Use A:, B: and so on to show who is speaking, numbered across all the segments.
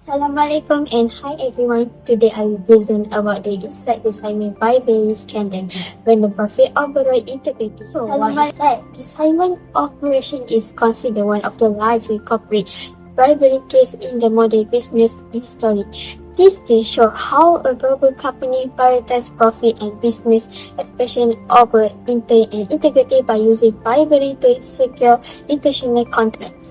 A: Assalamualaikum and hi everyone. Today I will present about the exact assignment by Bribery scandal when the profit override integrity. So what is that? Assignment operation is considered one of the largest corporate bribery cases in the modern business history. This case shows how a global company prioritizes profit and business expansion over integrity by using bribery to secure international contracts.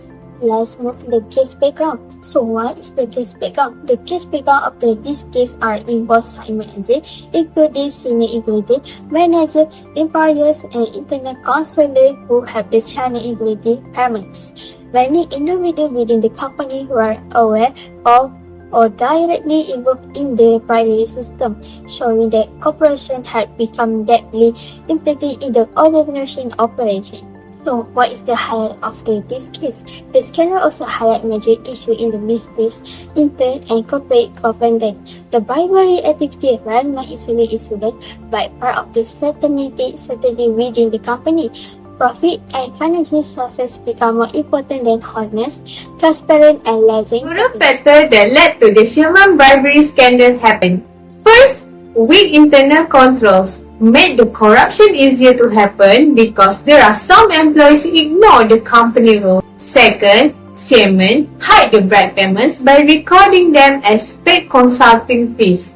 A: Let's move to the case background. So what is the case background? The case background of this case are involved Siemens, including senior executive, manager, employees, and internal counselors who have the channel integrity payments. Many individuals within the company were aware of or directly involved in the bribery system, showing that corporation had become deeply implicated in the organization operation. So, what is the highlight of this case? The scandal also highlight major issues in the business, intern, and corporate governance. The bribery activity ran not easily isolated by part of the strategy within the company. Profit and financial success become more important than honest, transparent, and legend.
B: Several factors that led to the Siemens bribery scandal happened. First, weak internal controls made the corruption easier to happen because there are some employees who ignore the company rules. Second, Siemens hide the bribe payments by recording them as fake consulting fees.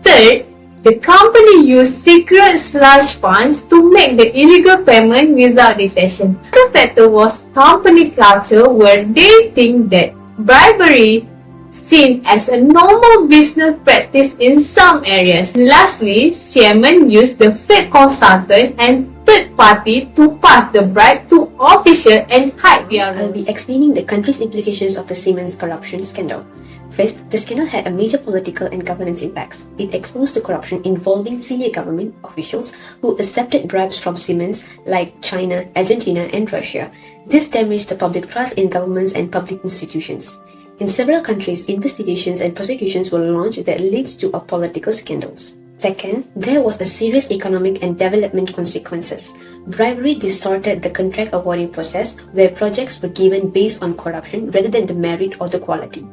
B: Third, the company used secret slush funds to make the illegal payment without detection. The factor was company culture where they think that bribery seen as a normal business practice in some areas. Lastly, Siemens used the fake consultant and third party to pass the bribe to officials and hide their roles.
C: I'll be explaining the country's implications of the Siemens corruption scandal. First, the scandal had a major political and governance impacts. It exposed the corruption involving senior government officials who accepted bribes from Siemens like China, Argentina, and Russia. This damaged the public trust in governments and public institutions. In several countries, investigations and prosecutions were launched that led to political scandals. Second, there was a serious economic and development consequences. Bribery distorted the contract awarding process where projects were given based on corruption rather than the merit or the quality.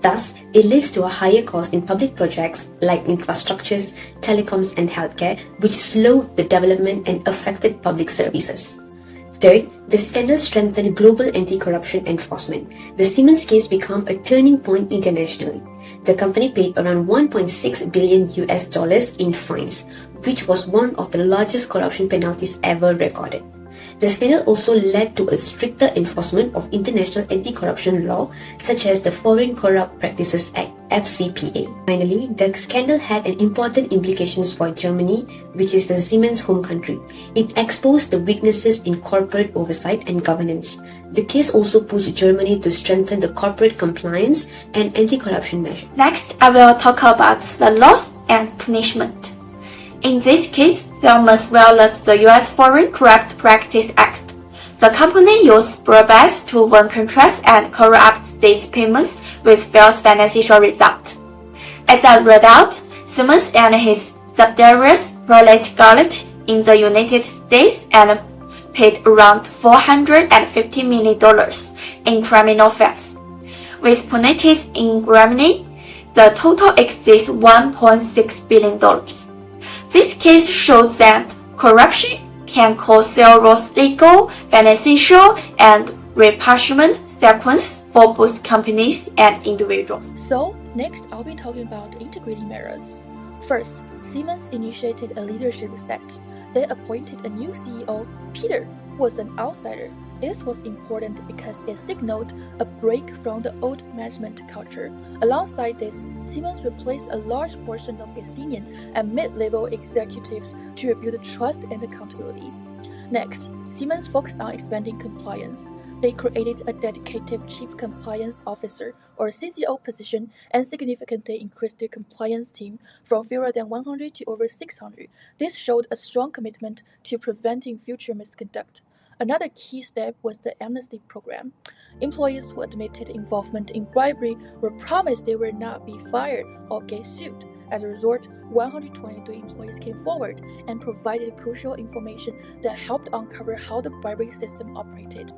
C: Thus, it leads to a higher cost in public projects like infrastructures, telecoms, and healthcare, which slowed the development and affected public services. Third, the scandal strengthened global anti-corruption enforcement. The Siemens case became a turning point internationally. The company paid around $1.6 billion in fines, which was one of the largest corruption penalties ever recorded. The scandal also led to a stricter enforcement of international anti-corruption law, such as the Foreign Corrupt Practices Act (FCPA). Finally, the scandal had an important implications for Germany, which is the Siemens home country. It exposed the weaknesses in corporate oversight and governance. The case also pushed Germany to strengthen the corporate compliance and anti-corruption measures.
D: Next, I will talk about the laws and punishment. In this case, Siemens violated the U.S. Foreign Corrupt Practices Act. The company used bribes to win contracts and corrupt state payments with false financial results. As a result, Siemens and his subsidiaries filed litigation in the United States and paid around $450 million in criminal fees. With penalties in Germany, the total exceeds $1.6 billion. This case shows that corruption can cause serious legal, financial, and reputational consequences for both companies and individuals.
E: So, next I'll be talking about integrating measures. First, Siemens initiated a leadership reset. They appointed a new CEO, Peter, who was an outsider. This was important because it signaled a break from the old management culture. Alongside this, Siemens replaced a large portion of its senior and mid-level executives to rebuild trust and accountability. Next, Siemens focused on expanding compliance. They created a dedicated Chief Compliance Officer or CCO position and significantly increased their compliance team from fewer than 100 to over 600. This showed a strong commitment to preventing future misconduct. Another key step was the amnesty program. Employees who admitted involvement in bribery were promised they would not be fired or get sued. As a result, 123 employees came forward and provided crucial information that helped uncover how the bribery system operated.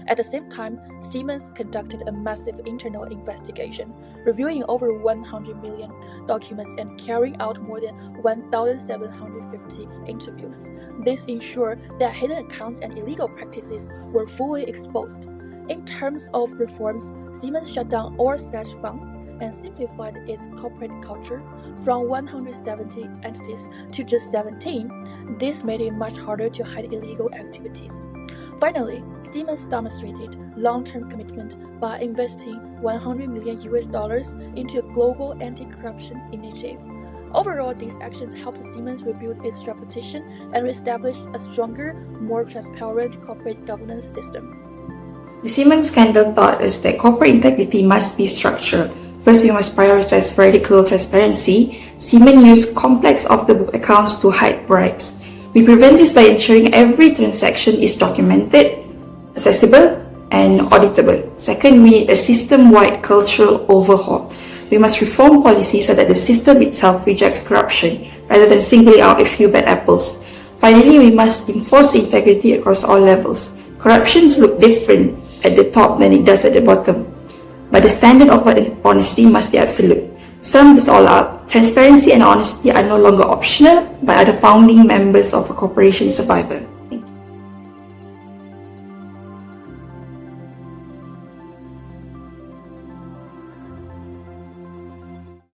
E: At the same time, Siemens conducted a massive internal investigation, reviewing over 100 million documents and carrying out more than 1,750 interviews. This ensured that hidden accounts and illegal practices were fully exposed. In terms of reforms, Siemens shut down all such funds and simplified its corporate culture from 170 entities to just 17. This made it much harder to hide illegal activities. Finally, Siemens demonstrated long-term commitment by investing $100 million into a global anti-corruption initiative. Overall, these actions helped Siemens rebuild its reputation and establish a stronger, more transparent corporate governance system.
F: The Siemens scandal taught us that corporate integrity must be structural. First, we must prioritize vertical transparency. Siemens used complex off-the-book accounts to hide bribes. We prevent this by ensuring every transaction is documented, accessible, and auditable. Second, we need a system-wide cultural overhaul. We must reform policy so that the system itself rejects corruption, rather than singling out a few bad apples. Finally, we must enforce integrity across all levels. Corruptions look different at the top than it does at the bottom, but the standard of honesty must be absolute. Sum this all up, transparency and honesty are no longer optional, but are the founding members of a corporation's survival.